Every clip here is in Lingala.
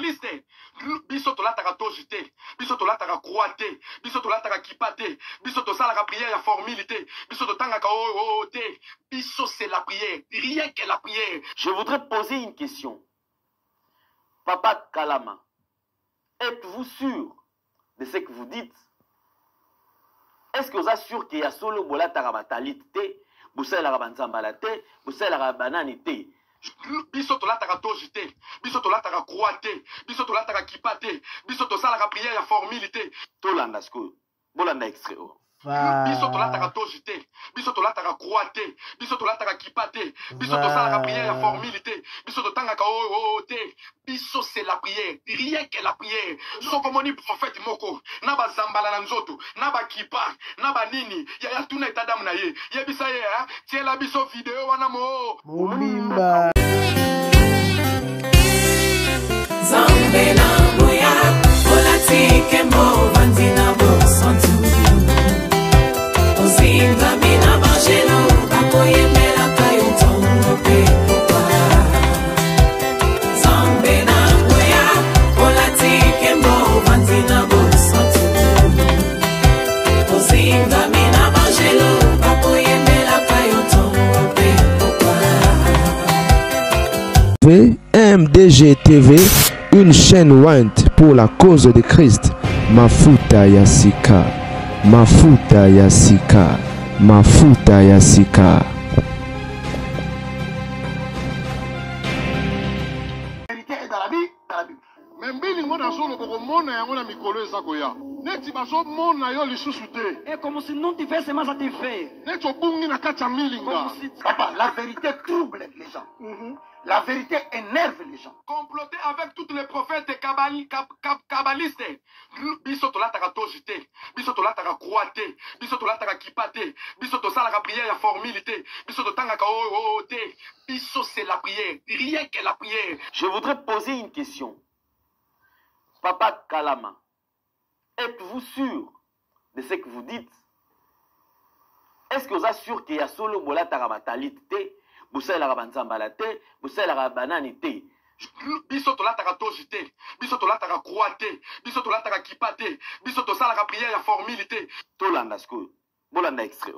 kabaliste. Biso tolataka toji te. Biso tolataka croix te. Biso tolataka kipa te. Biso tosalaka prière ya formalité. Biso totangaka o te. Biso c'est la prière. Rien que la prière. Je voudrais poser une question. Papa Kalama, êtes-vous sûr de ce que vous dites? Est-ce que vous êtes sûr qu'il y a solo bolataka batalit te? Boussaïla Rabanzambala te? Boussaïla Rabanani te? Biso tolataka toji te. Biso tolataka croix te. Biso tolataka kipa te. Biso tosalaka prière ya formalité. Tolanda sko. Bolanda extrait. Biso tolataka toji te. Biso tolataka croix te. Biso tolataka kipa te. Biso tosalaka prière ya formalité. Biso totangaka o te. Biso c'est la prière. Rien que la prière. Sokomoni prophète moko. Naba zambala na nzoto. Naba kipa. Naba nini. Ya tuna etadamu na ye. Yebisa ye ha. Tiela biso video wana mo. Mumimba. Zambe na moya. Olatike mo vandina bo santu. Ozinga mina bajelo. Akoye mela kayo tongo pe popa. Zambe na moya. Olatike mo vandina bo santu. Ozinga mina bajelo. Akoye mela kayo tongo pe popa. MDG TV, une chaîne Wint pour la cause de Christ. Mafuta Yasika, Mafuta Yasika, Mafuta Yasika. Et comme si nous tu fais seulement ça te fait. Papa, la vérité trouble les gens. La vérité énerve les gens. Comploter avec tous les prophètes kabbalistes. Biso tolataka toji te. Biso tolataka croix te. Biso tolataka kipa te. Biso tosalaka prière ya formalité. Biso totangaka o te. Biso c'est la prière. Rien que la prière. Je voudrais poser une question. Papa Kalama, êtes-vous sûr de ce que vous dites? Est-ce que vous êtes sûr qu'il y a solo bolataka batalit te? Boussaïla Rabanzambala te? Boussaïla Rabanani te? Biso tolataka toji te. Biso tolataka croix te. Biso tolataka kipa te. Biso tosalaka prière ya formalité. Tolanda sko. Bolanda extrait.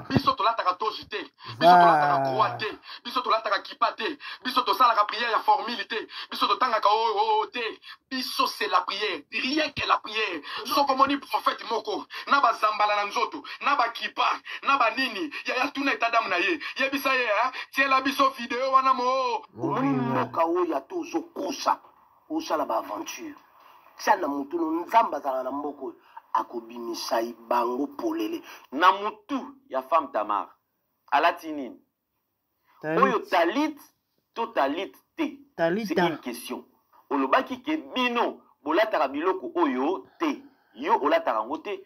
Biso tolataka toji te. Biso tolataka croix te. Biso tolataka kipa te. Biso tosalaka prière ya formalité. Biso totangaka o te. Biso c'est la prière. Rien que la prière. Sokomoni prophète moko. Naba zambala na nzoto. Naba kipa. Naba nini. Ya tuna etadamu na ye. Yebisa ye ha. Tiela biso video wana mo. Moka oya tozo kosa. Osala ba aventure. Sana mutu nzamba zala na mboko. Akobimisa bango polele. Na mutu ya femme Tamar. Alatinin. Oyo talit to talit te. C'est une question. Olobaki ke bino bolataka biloko oyo te. Yo olataka ngo te.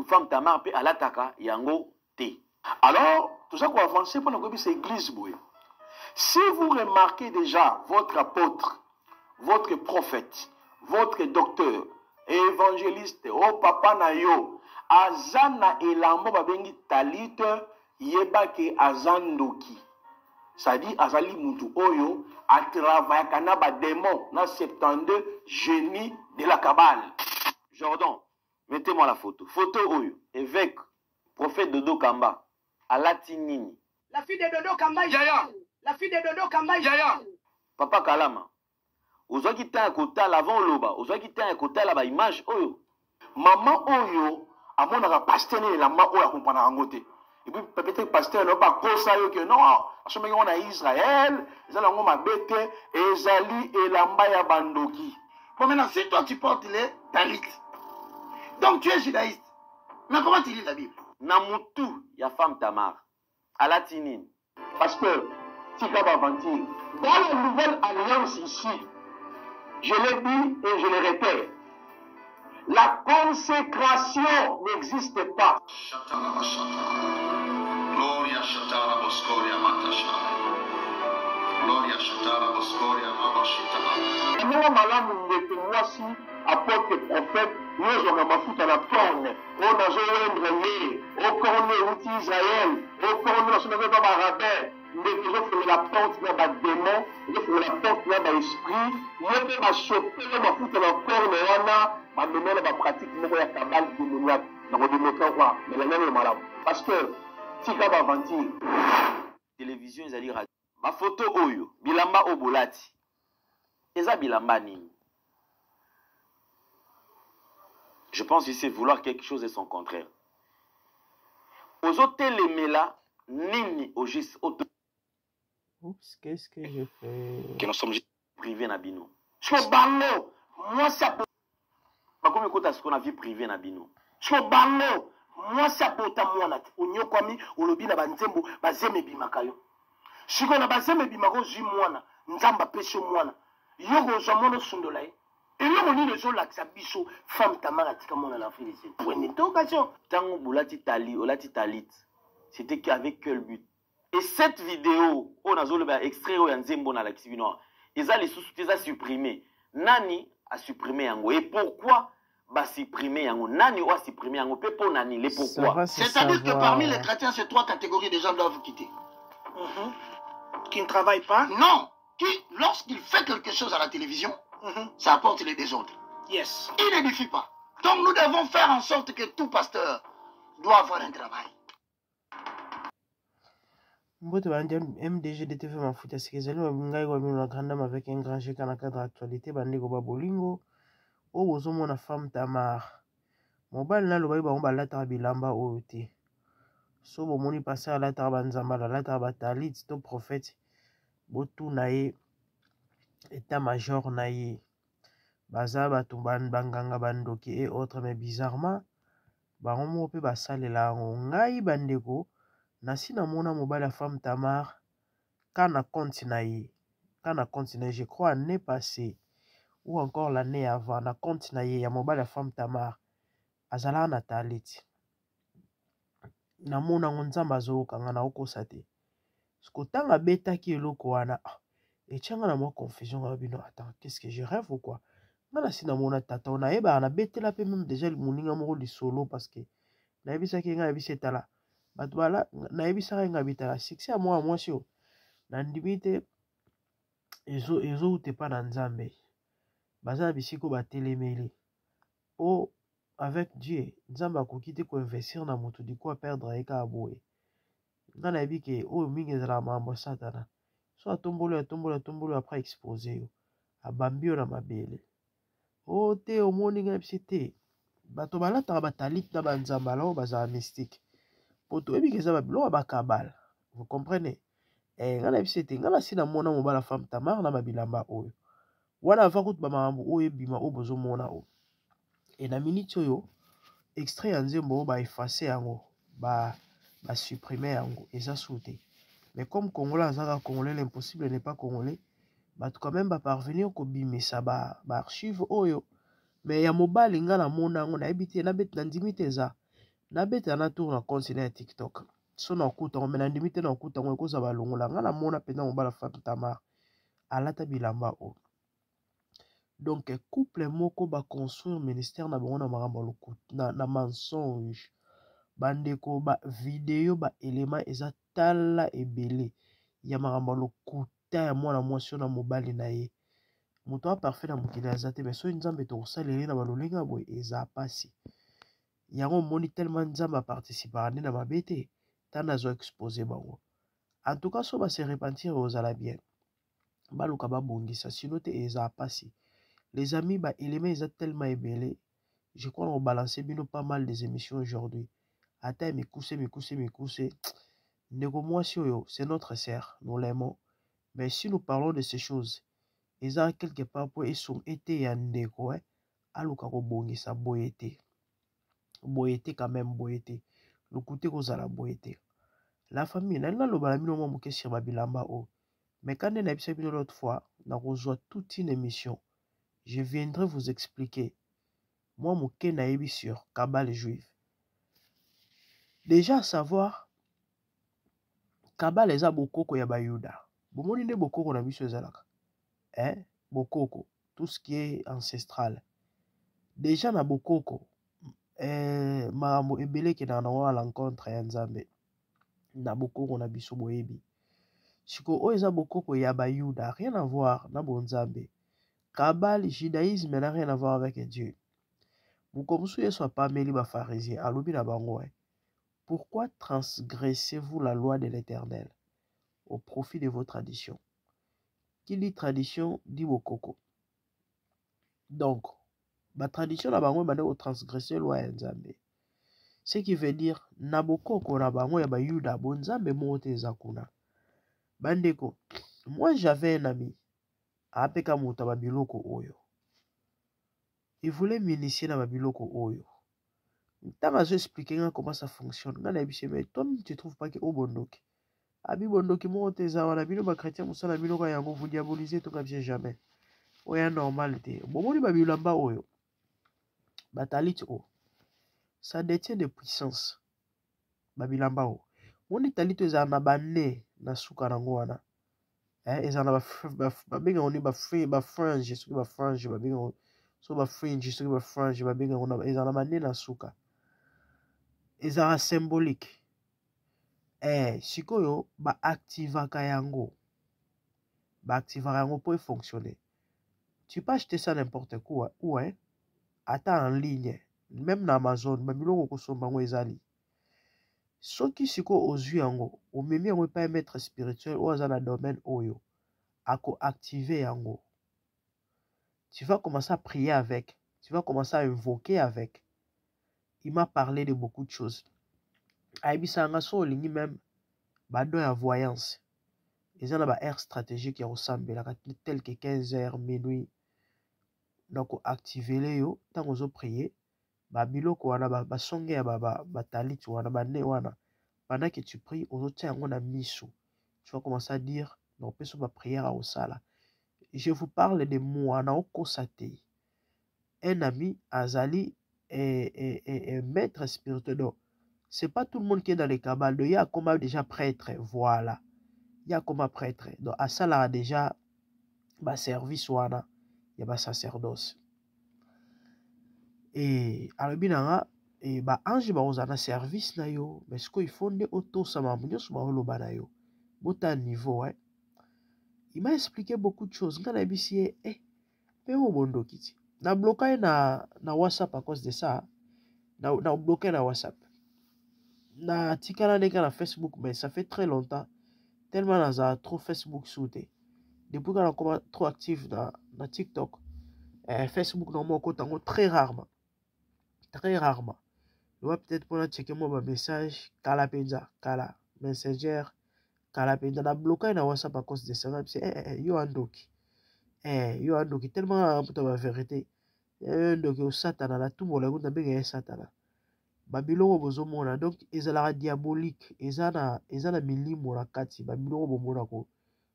Femme Tamar pe alataka yango te. Alors, tout ça qu'on va avancer pour nous c'est église boy. Si vous remarquez déjà votre apôtre, votre prophète, votre docteur, évangéliste, oh papa na yo, azana elambo babengi talit yebake azandoki. Ça dit azali mutu oyo a travaillé kana ba démon na 72 génies de la Kabbale. Jordan, mettez-moi la photo. Photo oyo, évêque, prophète Dodo Kamba, Alatinini. La fille de Dodo Kamba. Yaya. La fille de Dodo Kamba. Yaya. Papa Kalama. Ozwaki ta kota lavant loba, ozwaki ta kota la ba image oyo. Maman oyo amonaka pasteur ne la ma oyo comprendre ngote. Et puis peut-être pasteur no pas kosa yo que non, asomeki on a Israël, ezala ngo mabete ezali elamba ya bandoki. Bon maintenant c'est toi tu portes les talit. Donc tu es judaïste. Mais comment tu lis la Bible? Na mutu ya femme Tamar. Alatinin. Pasteur, tu vas aventure. Dans la nouvelle alliance ici, je l'ai dit et je le répète, la consécration n'existe pas. Gloria Shatara Boscoria Matasha. Gloria Shatara Boscoria Mabashita. Nous malamu ngete mwasi apôtre prophète nous on a mafuta na corne on a joué au corne uti Israël au corne la semaine de rabbin la porte na ba démon la porte na ba esprit yebe ba choper ma futa na corps na wana ba mener ba pratique moko ya kabal démoniaque na ko démontrer quoi mais la même malade parce que tika ba aventure télévision ezali radio ba photo oyo bilamba obolati eza bilamba nini. Je pense ici vouloir quelque chose et son contraire. Aux hôtels là nini au juste auto. Oups, qu'est-ce que je fais? Que nous sommes privés na bino. So bango, moi ça pas comme écoute à ce qu'on a vu privé na bino. So bango, moi ça bota mwana onyo kwami olobi na banzembo bazeme bimakayo. Siko na bazeme bimako zi mwana, nzamba peso mwana. Yoko zomono sundola e. Et là, on dit les gens là, que ça biso, femme Tamara, tu comment on a fait des points d'interrogation. Tango Boulati Tali, Olati Talit, c'était qu'avec quel but? Et cette vidéo, on a zolé extrait au Yanzembo na l'activino, ils ont les sous-titres à supprimer. Nani a supprimé yango. Et pourquoi va supprimer yango? Nani a supprimé yango? Pepo nani, les pourquoi? C'est-à-dire que parmi les chrétiens, ces trois catégories de gens doivent quitter. Qui ne travaillent pas? Non. Qui, lorsqu'il fait quelque chose à la télévision, ça apporte les désordres. Yes. Il n'édifie pas. Donc nous devons faire en sorte que tout pasteur doit avoir un travail. Mbote bandi MDG de TV Mafuta Sikizali wabingai wabino grandam avec un grand chèque en cadre actualité bandi ko babolingo o bozomo na femme Tamar mobile na lobai ba lata bilamba o te so bomoni passer à lata banzamba la lata batalit to prophète botu na ye état major na ye baza bato banganga bandoki et autres mais bizarrement bango mo pe basalela yango ngai bandeko nasi na mona mobile ya femme Tamar kana compte na ye je crois année passée ou encore l'année avant na compte na ye ya mobile ya femme Tamar azala na taliti na mona ngonzamba azokanga na okosa te skotanga betaki eloko wana etianga na mwa confusion ya bino attends qu'est-ce que je rêve ou quoi ngana si na mona tata ona yeba na betela pe même déjà moninga moko lisolo parce que na yebisaki nga yebisa etala bato bala na yebisaka nga bitala succès ya mwa mwasi o na ndimi te ezouta epa na nzambe baza na bisiko batelemeli o avec Dieu nzambe akoki te koinvestir na moto du coup aperdre ye kaka boye nga nayebi ke oyo mingi ezalaka makambo ya satana so atomboli après expose yo abambi yo na mabele o te omoni nga yebisi te bato balataka batalite na banzambe alors bazala mystique po toyebi ke eza babiloko bakabala vous comprenez nga nayebisi ete nga nasi na mona mobala femme Tamar na babilamba oyo wana ava kutu bamakambo oyo ebima oyo bozomona oyo e na minute oyo extrait ya nzembo oyo baefase yango basupprime yango eza su te mais comme congolais azaka congolais l'impossible n'est pas congolais bato quand même baparvenir kobimisa baarchive oyo mais ya mobali nga na mona yango nayebi te nabeti na ndimi te eza nabeta na tour na compte ya TikTok so na okuta ngo me na ndimi te na okuta ngo ekoza balongola nga na mona mpenza mobala femme Tamar alata bilamba oyo donc couple moko baconstruire ministère na bango na makambo ya lokuta na mensonge bandeko bavideo baelema eza tala ebele ya makambo ya lokuta ya mwana mwasi na mobali na ye moto aparfait na mokili aza te mais soki nzambe tokosaleli na balolinga boye eza pasi yango omoni tellement nzambe aparticipaka nde na mabe te tana azo expose bango en tout cas so base repentir ozala bien baluka babongisa sino te eza pasi les amis baelema eza tellement ebele je crois qu'on balancer bino pas mal des émissions aujourd'hui ata mikuse ndeko mwasi oyo c'est notre sœur nous l'aimons mais si nous parlons de ces choses eza quelque part po ete ya ndeko aluka kobongisa boye te quand même boye te lokute kozala boye te la famille nali naloba na bino mwa moke sur babilamba oyo mais quand nde nayebisa bino l'autre fois nakozwa toute une émission je viendrai vous expliquer moi moke nayebi sur kabale juive déjà savoir kabale eza bokoko ya bayuda bomoni nde bokoko na biso ezalaka bokoko tout ce qui est ancestral déjà na bokoko makambo ebele ekendaka nango à l'encontre ya nzambe na bokoko na biso boyebi Siko oeza bokoko ya bayuda, rien à voir na bonzambe. Kabal, judaïsme n'a rien à voir avec Dieu. Mukomusu yeso apameli ba pharisien, alobi na bango. Pourquoi transgressez-vous la loi de l'Éternel au profit de vos traditions? Qui dit tradition dit bokoko. Donc, ma tradition na bango bande au transgresser loi ya Nzambe. Ce qui veut dire na bokoko na bango ya bayuda bonzambe mote ezakuna. Bandeko, moi j'avais un ami apeka muta babiloko oyo. Il voulait m'initier dans babiloko oyo. Tant que expliquer comment ça fonctionne, mais toi tu ne trouves pas que Obondoki Abi Bondoki mote za wana bino ba chrétien musala bino ka yango vous diaboliser tout comme jamais. Oya normalité. Bomoni babilamba oyo. Batalit o. Ça détient de puissance. Babilamba o. Moni talito eza na bane na suka nango wana. Eza na ba benga oni ba fringe, soki ba fringe ba benga so ba fringe, soki ba fringe ba benga ona eza na bane na suka. Eza symbolique. Sikoyo ba activaka yango. Ba activaka yango pour fonctionner. Tu peux acheter ça n'importe quoi. Ouais. Attends en ligne. Même na Amazon, babiloko kosomba ngo ezali. Soki siko ozwi yango, omemi yango pa maître spirituel ou dans le domaine oyo, ako activer yango. Tu vas commencer à prier avec, tu vas commencer à invoquer avec. Il m'a parlé de beaucoup de choses. Aibisa nga so lingi même bado ya voyance. Ils ont ba air stratégique ya ressemble tel que 15h minuit. Donc activer les yo tant ozo prier. Babiloko wana ba songe ya ba talit wana ba ne wana. Pendant que tu pries, on tient un miso. Tu vas commencer à dire, non, peut ma prière au sala. Je vous parle de moi, na okosate. Un ami, Azali, est maître spirituel. C'est pas tout le monde qui est dans les cabales. Il y a comme déjà prêtre, voilà. Il y a comme prêtre. Donc, à ça, là, déjà, bah, service, wana, il y a bah, sacerdoce. Et, à l'obinanga, et bah ange ba ozana service na yo mais ce qu'il faut ne auto sama munyo so ba holoba na yo bota niveau ouais. Il m'a expliqué beaucoup de choses ngana bisie pe o bondo kiti na bloqué na WhatsApp à cause de ça na bloqué na WhatsApp na tikana neka na Facebook mais ça fait très longtemps tellement na trop Facebook sauté depuis qu'on a commencé trop actif na TikTok Facebook normalement tango très rarement peut-être pour checker mon message kala penza kala messenger kala penza na bloqué na WhatsApp à cause de ça c'est yo andoki tellement pour la vérité ndoki au satana la tout mola ngunda benga satana babiloko bozomona donc ezala diabolique ezana milimo na kati babiloko bomona ko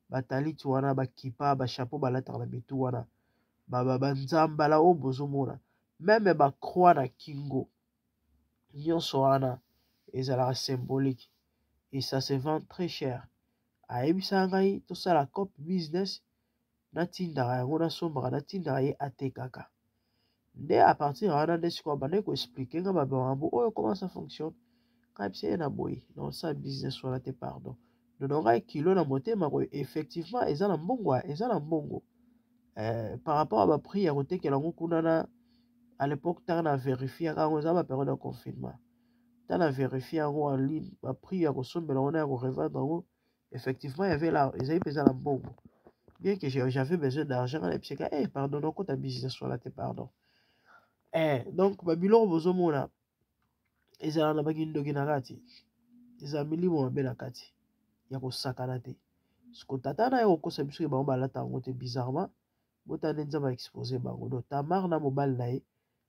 batali tu wana bakipa ba chapeau balata na bitu wana banzamba la o bozomona même ba croix na kingo nyonso wana ezalaka symbolique et ça se vend très cher. Ayebisa ngai tosala cop business natindaka yango nasombaka natindaka ye atekaka nde à partir wana nde sikoyo bande koexplike nga babango oyo comment ça fonctionne kayebisa ye na boye na ça business wana te pardon dono ngai kilo na motema koyo effectivement eza na mbongo par rapport à baprix ya kotekela yango kuna na à l'époque tant na vérifier quand on a période de confinement tant na vérifier en ligne ba prix ya kosombela on a revendre effectivement il y avait là ils avaient besoin d'un bon bien que j'avais besoin d'argent et puis pardon donc ta business sur la te pardon donc babilo bozomona ezala na bagindo kinakati eza milimo mabe na kati ya kosakana te siko tata na yo kosa biso ba balata ngo te bizarrement botane nzamba exposer bango do Tamar na mobile na ye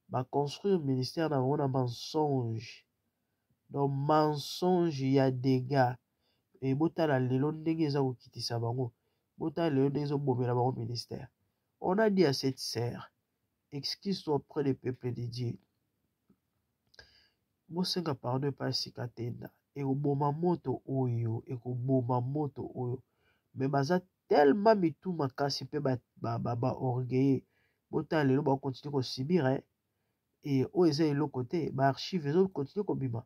ba construire ministère na on a mensonge donc mensonge ya dégâts et botala lelo ndenge eza kokitisa bango botala lelo ndenge ezobomela bango ministère. On a dit à cette sœur excuse-toi auprès du peuple de Dieu mosenga pardon pa sika tenda ekoboma moto oyo mais baza tellement mitu makasi pe ba orgueilleux botala lelo ba continuer ko subir et o eza eloko te ba archive ezo continuer kobima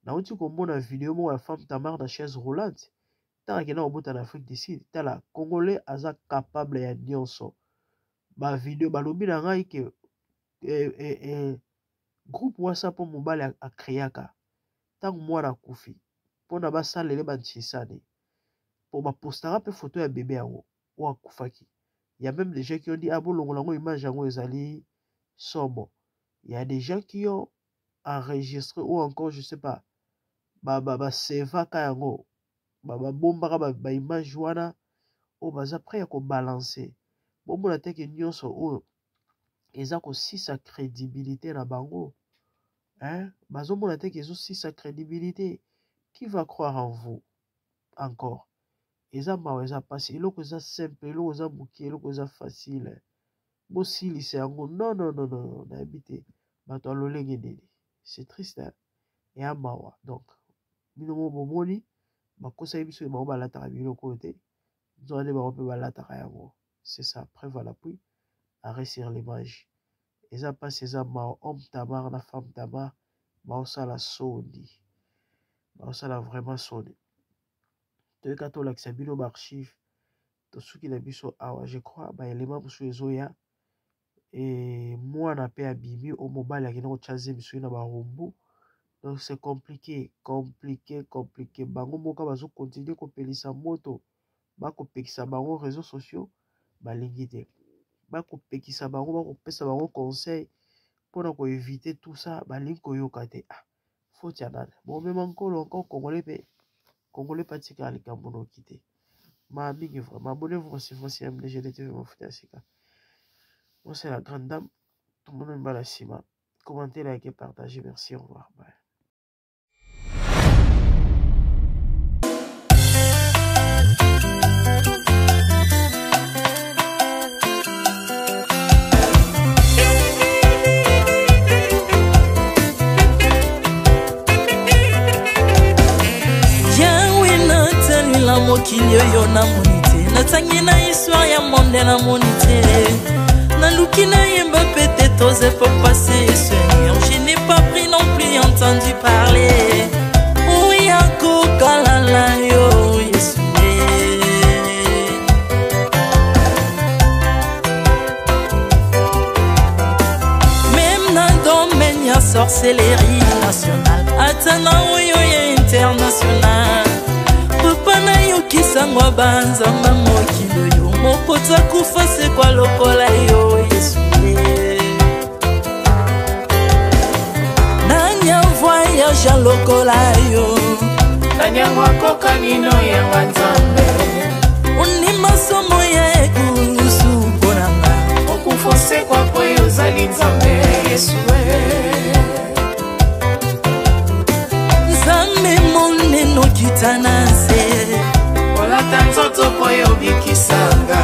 nauti komona video mo ya femme Tamar na chaise roulante tant que dans en Afrique d'ici tala congolais aza capable ya nyonso ba vidéo ba lobi na ngai que groupe WhatsApp mobile a créaka tant mwana kufi pona ba salele ba nchisane pour ba postara pe photo ya bébé yango wa kufaki. Il y a même des gens qui ont dit ah bon longo image yango ezali sombre. Il y a des gens qui ont enregistré ou encore je sais pas ba seva ka yango ba bomba ba image wana o baza prêt à ko balancer. Bon mona te que nyonso o eza ko si sa crédibilité na bango. Hein? Bazo mona te que si sa crédibilité. Qui va croire en vous encore? Eza mawa eza pasi eloko eza simple eloko eza muki eloko eza facile. Bo silisa yango non na habité bato alolenge nini. C'est triste hein? Et amawa donc bino mo bomoni bakosa biso ba balata biloko te nzone ba pe balata yango. C'est ça preuve à l'appui arrêt sur l'image. Eza pasi eza mawa homme Tamar na femme Tamar ba osala soni. Ba osala vraiment soni. De kato la kisabino archive to suki na biso awa je crois ba élément pour ezoya et moi na pe abimi au mobile ya kino chaze biso na ba rombo donc c'est compliqué bango moka bazo continuer ko pelisa moto ba ko pekisa bango réseaux sociaux ba lingite ba ko pekisa bango ba ko pesa bango conseil pour na ko éviter tout ça ba ling ko yokate ah faut ya nana bon même encore Congolais patika likambono kité. Ma mingi vraiment abonnez-vous si vous êtes MDG TV Mafuta Sika. Moi c'est la grande dame. Tout le monde me bat la cima. Commentez, likez, partagez. Merci, au revoir. Bye. mokili oyo namoni te natangi na histoire ya monde namoni te naluki nayemba pete toze pour passer Seigneur je n'ai pas pris non plus entendu parler oya kokalala yo Yesu même na domaine ya sorcellerie nationale atana oyo ya international papa na yo kisangwa banzamba mokilo yo mokota kufa se kwa lokola yo Yesu nanya voyage lokola yo nanya wakoka nino ya wanzambe uni masomo ya ekusu konanga okufose kwa poyo zali nzambe Yesu nzambe moneno kitanase olata nzoto poyo bikisanga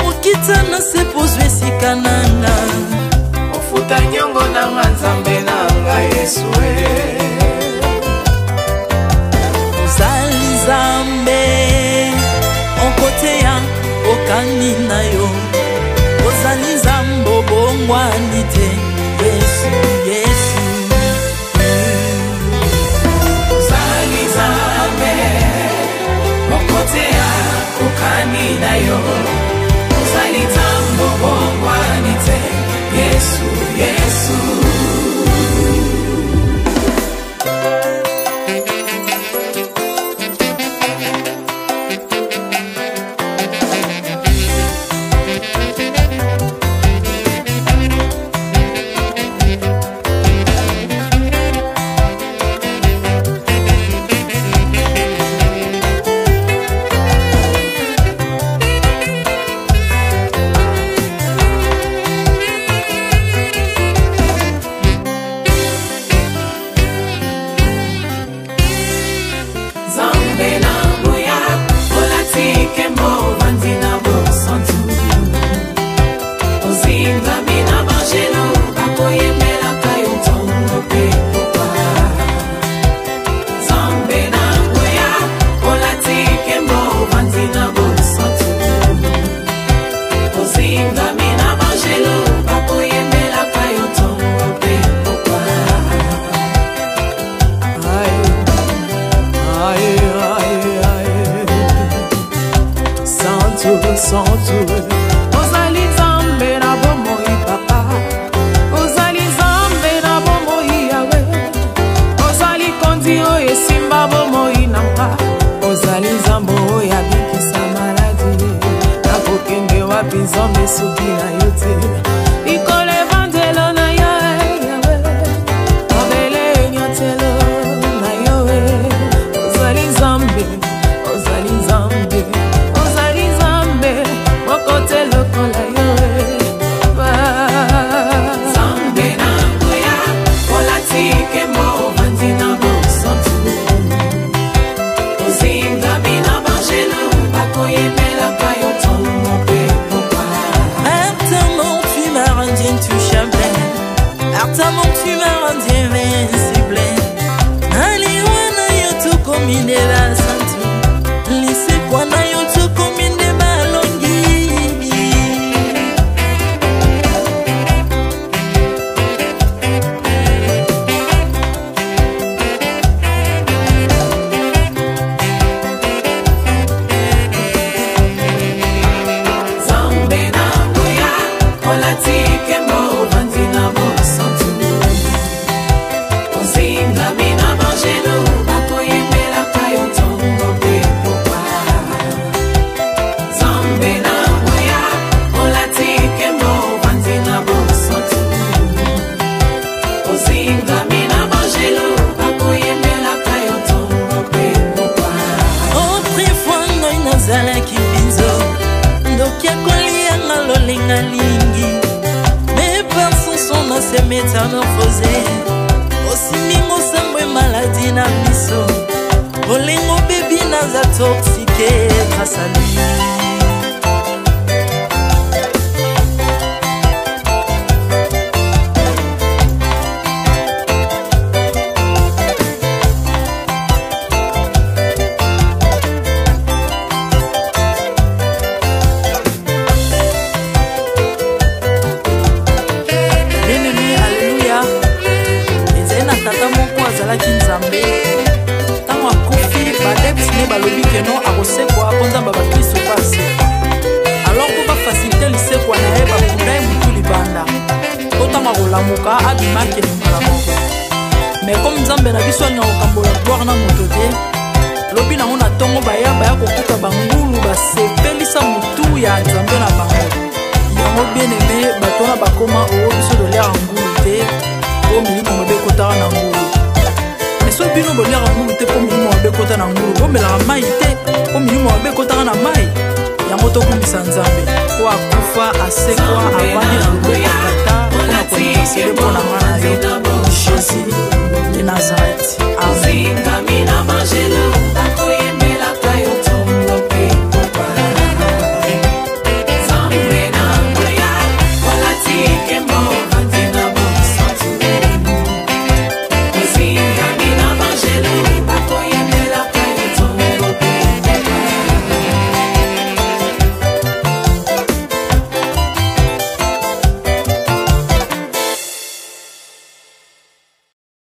okitana se pozwe sikananga ofuta nyongo na nzambe nanga Yesu ozali nzambe onkoteya okani na yo ozali nzambo bongwani te Yesu Yesu ozali nzambe onkoteya okani na yo ozali nzambo bongwani te Yesu Yesu tu m'as rendu invincible. Naliwana yoto komine la santu. Lise kwa na yoto komine malongi. Zambe na nguya, olatike mo vandina mo santu. Ozinga mina mangelo, bakoyemela kayo tongo pe popa. Zambe na nguya, olatike mo vandina mo santu. Ozinga mina mangelo, bakoyemela kayo tongo pe popa. Autrefois ngai nazalaki binzo ndoki akolia nga lolinga lingi. Mes pensons sont dans ces métamorphosés. Osimingo sambwe maladie na biso. Olingo baby naza toxiqué grâce à lui. Bien-aimé, alléluia. Ezali na tata moko azalaki nzambe. Ntango akufi badepsine balobi keno akosekwa mpo nzambe bakristo mpo asekwa. Alors mpo bafasilite lisekwa na ye bakunda ye motu libanda. Mpo ntango akolamuka abimaki elinga moko. Mais comme nzambe na biso alinga kokambola gloire na moto te, lobi nango na ntongo baya kokuta bangulu basepelisa motu ya nzambe na bango. Yango bien-aimé bato wana bakoma oyo biso toliaka ngulu te mpo milimo mabe ekotaka na ngulu. Mais so bino boliaka ngulu te mpo milimo mabe ekota na ngulu, bomelaka mai te mpo milimo mabe ekotaka na mai. Yango tokumisa nzambe po akufa asekwa avandi na